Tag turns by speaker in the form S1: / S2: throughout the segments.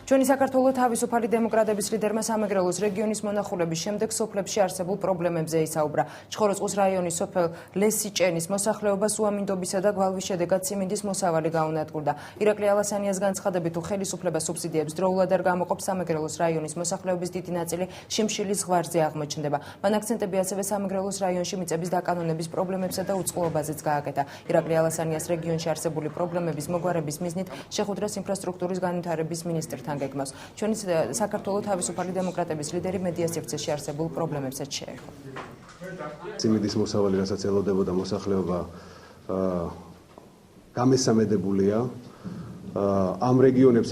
S1: ჩვენი საქართველო თავისუფალი დემოკრატების ლიდერმა სამეგრელოს რეგიონის მონახულების შემდეგ სოფლებში არსებულ პრობლემებზე ისაუბრა. ჩხოროწყუს რაიონის სოფელ ლესიჭენის მოსახლეობას უამინდობისა და გვალვის შედეგად სიმინდის მოსავალი გაუნადგურდა. ირაკლი ალასანიას განცხადებით, თუ ხელისუფლება სუბსიდიებს დროულად არ გამოყოფს, სამეგრელოს რაიონის მოსახლეობის დიდი ნაწილი შიმშილის ზღვარზე აღმოჩნდება. მან აქცენტები ასევე სამეგრელოს რაიონში მიწების დაკანონების პრობლემებსა და უწყლობაზეც გააკეთა. ირაკლი ალასანიას რეგიონში არსებული პრობლემების მოგვარების მიზნით შეხვედრას ინფრასტრუქტურის განვითარების მინისტრთან გეგმავს. ჩვენი საქართველოს თავისუფალი დემოკრატების ლიდერი მედია სივრცეში არსებულ პრობლემებსაც შეეხო.
S2: სიმინდის მოსავალი, რასაც ელოდებოდა მოსახლეობა, გამესამედებულია. ამ რეგიონებს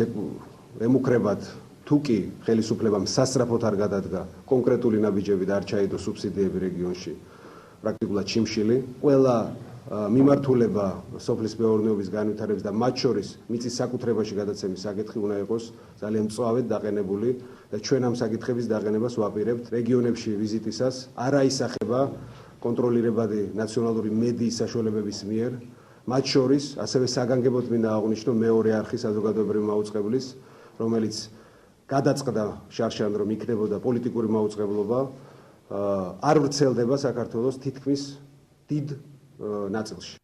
S2: ემუქრებათ თუ კი ხელისუფლებამ სასწრაფოდ არ გადადგა კონკრეტული ნაბიჯები და არ ჩაიდო სუბსიდიები რეგიონში, პრაქტიკულად შიმშილი. ყველა მიმართულება სოფლის მეურნეობის განვითარების და მათ შორის მიწის საკუთრებაში გადაცემის საკითხი უნდა იყოს ძალიან მწვავედ დაყენებული და ჩვენ ამ საკითხების დაყენებას ვაპირებთ. რეგიონებში ვიზიტისას არ აისახება კონტროლირებადი ნაციონალური მედიის საშუალებების მიერ, მათ შორის ასევე საგანგებოდ მინდა აღვნიშნო მეორე არხის საზოგადოებრივი მაუწყებლის, რომელიც გადაწყდა შარშან რომ იქნებოდა პოლიტიკური მაუწყებლობა, არ ვრცელდება საქართველოს თითქმის დიდ ნაწილში.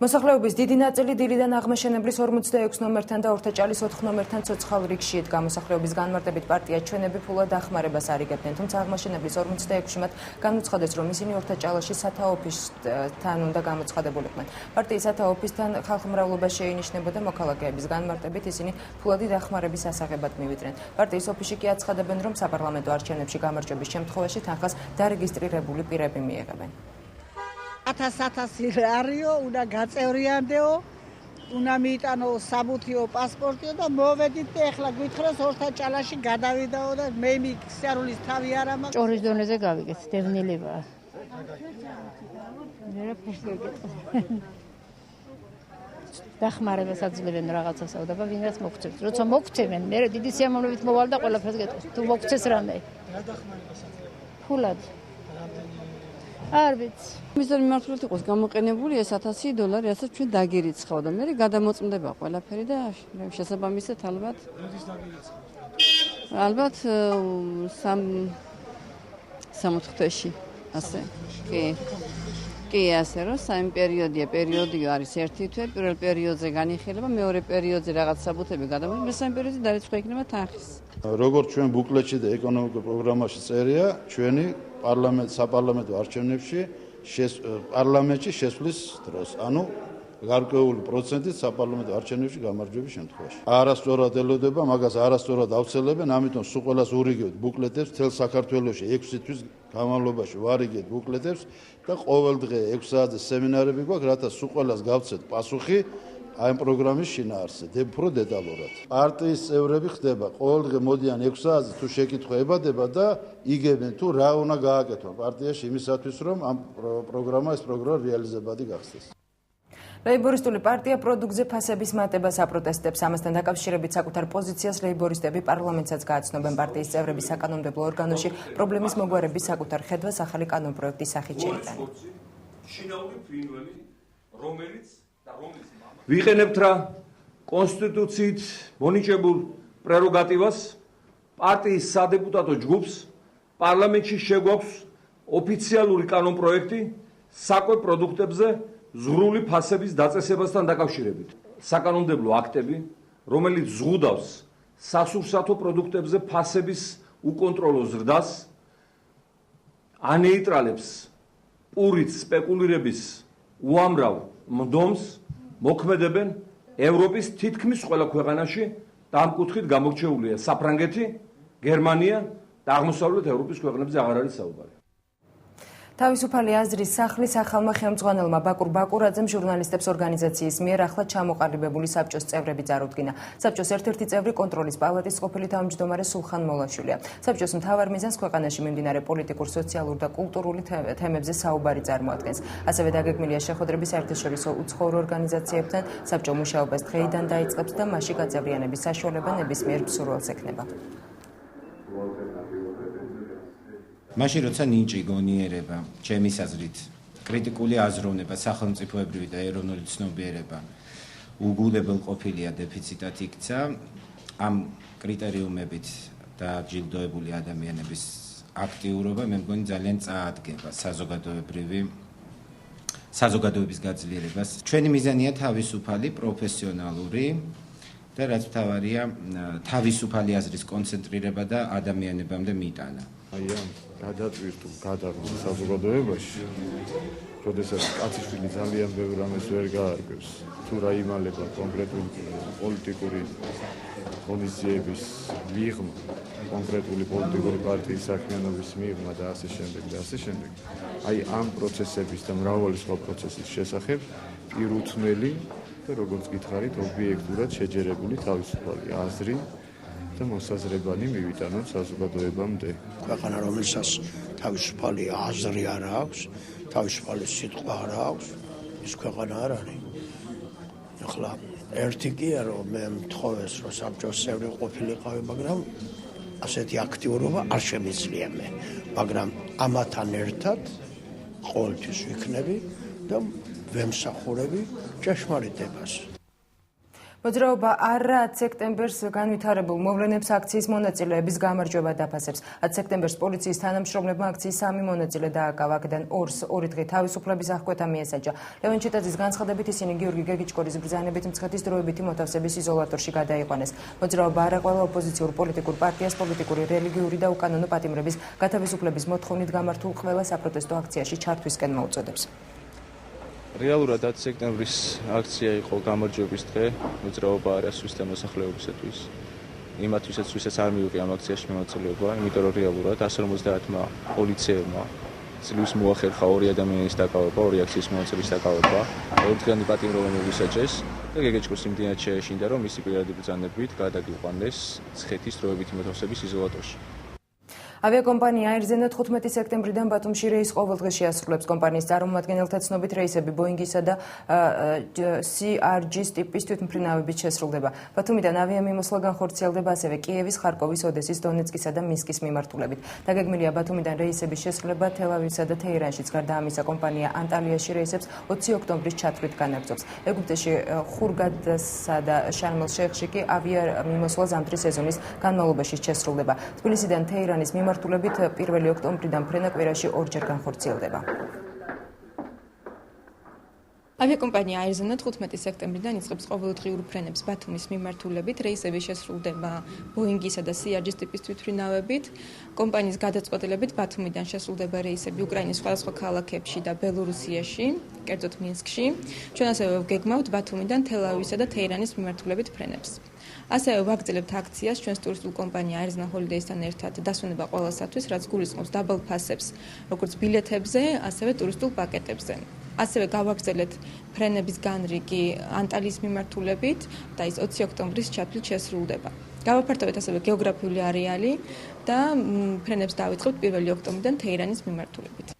S1: მოსახლეობის დიდი ნაწილი დილიდან აღმაშენებლის 46 ნომერთან და ორთაჭალის 4 ნომერთან ცოცხალ რიგში იდგა. მოსახლეობის განმარტებით პარტია ჩვენები ფულად დახმარებას არიგებდნენ, თუმცა აღმაშენებლის 46-ში მათ განუცხადეს, რომ ისინი ორთაჭალაში სათა ოფისთან უნდა გამოცხადებულიყვნენ. პარტიის სათა ოფისთან ხალხმრავლობა შეინიშნებოდა, მოქალაქეების განმარტებით ისინი ფულადი დახმარების ასაღებად მივიდნენ. პარტიის ოფისში კი აცხადებენ, რომ საპარლამენტო არჩევნებში გამარჯვების შემთხვევაში თანხას დარეგისტრირებული პირები მიიღებენ.
S3: 1000 არიო, უნდა გაწევრიანდეო, უნდა მიიტანო საბუთიო პასპორტიო და მოვედით და ეხლა გვითხრას ორთაჭალაში გადავიდაო და მე სიარულის თავი არ ამაქვს.
S4: ჭორის დონეზე გავიგეთ, დევნილებაა. დახმარებას აძლევენ რაღაცასაო და ვინაც მოგწევს. როცა მოგწევენ, მე დიდი სიამოვნებით მოვალ და ყველაფერს გეტყვით. თუ მოგწეს რამე? რა დახმარებას აძლევენ? ფულად. არ ვიცი.
S5: მისდარ მიმართულებით იყოს გამოყენებული ეს $1000, რასაც ჩვენ დაგერიცხავ და მე გადამოწმდება ყველაფერი და შესაბამისად ალბათ. როდის დაგერიცხავთ? ალბათ 3-4 ასე. კი, ასე რომ სამი პერიოდი არის ერთი თვე, პირველ პერიოდზე განიხილება, მეორე პერიოდზე რაღაც საბუთები გადამოწმება, მესამე პერიოდზე დარიცხვა იქნება თანხის.
S6: როგორც ჩვენ ბუკლეტში და ეკონომიკურ პროგრამაში წერია, ჩვენი საპარლამენტო არჩევნებში პარლამენტში შესვლის დროს, ანუ გარკვეული პროცენტით საპარლამენტო არჩევნებში გამარჯვების შემთხვევაში. არასწორად ელოდება, მაგას არასწორად ავცელებენ, ამიტომ სულ ყველას ურიგებთ ბუკლეტებს, მთელ საქართველოში 6 თვის განმავლობაში ვარიგებთ ბუკლეტებს და ყოველ დღე 6 საათზე სემინარები გვაქვს, რათა სულ ყველას გავცეთ პასუხი აი ამ პროგრამის შინაარსზე, უფრო დეტალურად. პარტიის წევრები ხდება, ყოველ დღე მოდიან 6 საათზე თუ შეკითხვა ებადება და იგებენ თუ რა უნდა გააკეთონ პარტიაში იმისათვის, რომ ამ ეს პროგრამა რეალიზებადი გახდეს.
S1: ლეიბორისტული პარტია პროდუქტზე ფასების მატებას აპროტესტებს. ამასთან დაკავშირებით საკუთარ პოზიციას ლეიბორისტები პარლამენტსაც გააცნობენ. პარტიის წევრები საკანონმდებლო ორგანოში პრობლემის მოგვარების საკუთარ ხედვას ახალი კანონპროექტის სახით შეიტანენ.
S7: ვიყენებთ რა კონსტიტუციით მონიჭებულ პრეროგატივას პარტიის სადეპუტატო ჯგუფს პარლამენტში შეგვაქვს ოფიციალური კანონპროექტი საკვებ პროდუქტებზე ზღვრული ფასების დაწესებასთან დაკავშირებით. საკანონმდებლო აქტები, რომელიც ზღუდავს სასურსათო პროდუქტებზე ფასების უკონტროლო ზრდას, ანეიტრალებს პურით სპეკულირების უამრავ მდომს, მოქმედებენ ევროპის თითქმის ყველა ქვეყანაში და ამ კუთხით გამორჩეულია საფრანგეთი, გერმანია და აღმოსავლეთ ევროპის ქვეყნებზე აღარ არის საუბარი.
S1: თავისუფალი აზრის სახლის ახალმა ხელმძღვანელმა ბაკურ ბაკურაძემ ჟურნალისტებს ორგანიზაციის მიერ ახლა ჩამოყალიბებული საბჭოს წევრები წარუდგინა. საბჭოს ერთ-ერთი წევრი კონტროლის პალატის ყოფილი თავმჯდომარე სულხან მოლაშვილია. საბჭოს მთავარ მიზანს ქვეყანაში მიმდინარე პოლიტიკურ, სოციალურ და კულტურული თემებზე საუბარი წარმოადგენს. ასევე დაგეგმილია შეხვედრები საერთაშორისო უცხოურ ორგანიზაციებთან. საბჭო მუშაობას დღეიდან დაიწყებს და მასში გაწევრიანების საშუალება ნებისმიერ მსურველს ექნება.
S8: მაშინ როცა ნიჭი გონიერება, ჩემის აზრით, კრიტიკული აზროვნება, სახელმწიფოებრივი და ეროვნული ცნობიერება უგულებელ ყოფილია დეფიციტად იქცა, ამ კრიტერიუმებით დაჯილდოებული ადამიანების აქტიურობა მე მგონი ძალიან წაადგება საზოგადოების გაძლიერებას. ჩვენი მიზანია თავისუფალი, პროფესიონალური და რაც მთავარია, თავისუფალი აზრის კონცენტრირება და ადამიანებამდე მიტანა.
S9: აი ამ გადაწყვეტილ გადაღმა საზოგადოებაში, როდესაც კაციშვილი ძალიან ბევრ რამეს ვერ გაარკვევს, თუ რა იმალება კონკრეტული პოლიტიკური პოზიციების მიღმა, კონკრეტული პოლიტიკური პარტიის საქმიანობის მიღმა და ასე შემდეგ და ასე შემდეგ. აი ამ პროცესების და მრავალი სხვა პროცესის შესახებ პირუთმელი და როგორც გითხარით, ობიექტურად შეჯერებული თავისუფალი აზრი და მოსაზრებანი მივიტანონ საზოგადოებამდე.
S10: ქვეყანა, რომელსაც თავისუფალი აზრი არ აქვს, თავისუფალი სიტყვა არ აქვს, ის ქვეყანა არ არის. ახლა ერთი კია რომ მე მთხოვეს რომ საბჭოს წევრი ყოფილიყავი, მაგრამ ასეთი აქტიურობა არ შემიძლია მე, მაგრამ ამათთან ერთად ყოველთვის ვიქნები და ვემსახურები ჭეშმარიტებას.
S1: მოძრაობა არა 10 სექტემბერს განვითარებულ მოვლენებს აქციის მონაწილეების გამარჯვება დაფასებს. 10 სექტემბერს პოლიციის თანამშრომლებმა აქციის 3 მონაწილე დააკავა, აქედან 2 დღე თავისუფლების აღკვეთა მიესაჯა. ლევან ჩიტაძის განცხადებით ისინი გიორგი გეგიჭკორის ბრძანებით მცხეთის დროებითი მოთავსების იზოლატორში გადაიყვანეს. მოძრაობა არა ყველა ოპოზიციურ პოლიტიკურ პარტიას პოლიტიკური, რელიგიური და უკანონო პატიმრების გათავისუფლების მოთხოვნით გამართულ ყველა საპროტესტო აქციაში ჩართვისკენ მოუწოდებს.
S11: რეალურად 10 სექტემბრის აქცია იყო გამარჯვების დღე მოძრაობა არასთვის და მოსახლეობისათვის. იმათვისაც, ვისაც არ მიუღია ამ აქციაში მონაწილეობა, იმიტომ რომ რეალურად 150-მა პოლიციელმა ძლივს მოახერხა 2 ადამიანის დაკავება, 2 აქციის მონაწილეს დაკავება, 2 დღიანი პატიმრობა მოგისაჯეს და გეგეჭკოს იმდენად შეეშინდა, რომ მისი პირადი ბრძანებით გადაგიყვანეს მცხეთის დროებითი მოთავსების იზოლატორში. ავიაკომპანია Air-ზე 15 სექტემბრიდან ბათუმში რეის ყოველდღე შეასრულებს. კომპანიის წარმომადგენელთა ცნობით რეისები ბოინგისა და CRJ-ის ტიპის თვითმფრინავებით შესრულდება. ბათუმიდან ავიამიმოსვლა განხორციელდება ასევე კიევის, ხარკოვის, ოდესის, დონეცკისა და მინსკის მიმართულებით. დაგეგმილია ბათუმიდან რეისების შესრულება თელ-ავივსა და თეირანშიც. გარდა ამისა, კომპანია ანტალიაში რეისებს 20 ოქტომბრის ჩათვლით განაგრძობს. ეგვიპტეში ხურგადსა და შარმ-ელ-შეიხში კი ავიამიმოსვლა ზამთრის სეზონის განმავლობაში შესრულდება. თბილისიდან თეირანის მიმართულებით 1 ოქტომბრიდან ფრენა კვირაში 2-ჯერ განხორციელდება.
S12: ავიაკომპანია Air-ზე 15 სექტემბრიდან იწყებს ყოველდღიურ ფრენებს ბათუმის მიმართულებით. რეისები შესრულდება ბოინგისა და CRJ-ის ტიპის თვითმფრინავებით. კომპანიის გადაწყვეტილებით ბათუმიდან შესრულდება რეისები უკრაინის სხვადასხვა ქალაქებში და ბელორუსიაში, კერძოდ მინსკში. ჩვენ ასევე ვგეგმავთ ბათუმიდან თელ-ავივსა და თეირანის მიმართულებით ფრენებს. ასევე ვაგრძელებთ აქციას ჩვენს ტურისტულ კომპანია Air-ზე ჰოლიდეისთან ერთად დასვენება ყველასათვის, რაც გულისხმობს დაბალ ფასებს, როგორც ბილეთებზე, ასევე ტურისტულ პაკეტებზე. ასევე გავაგრძელებთ ფრენების განრიგი ანტალიის მიმართულებით და ის 20 ოქტომბრის ჩათვლით შესრულდება. გავაფართოვეთ ასევე გეოგრაფიული არეალი და ფრენებს დავიწყებთ 1 ოქტომბრიდან თეირანის მიმართულებით.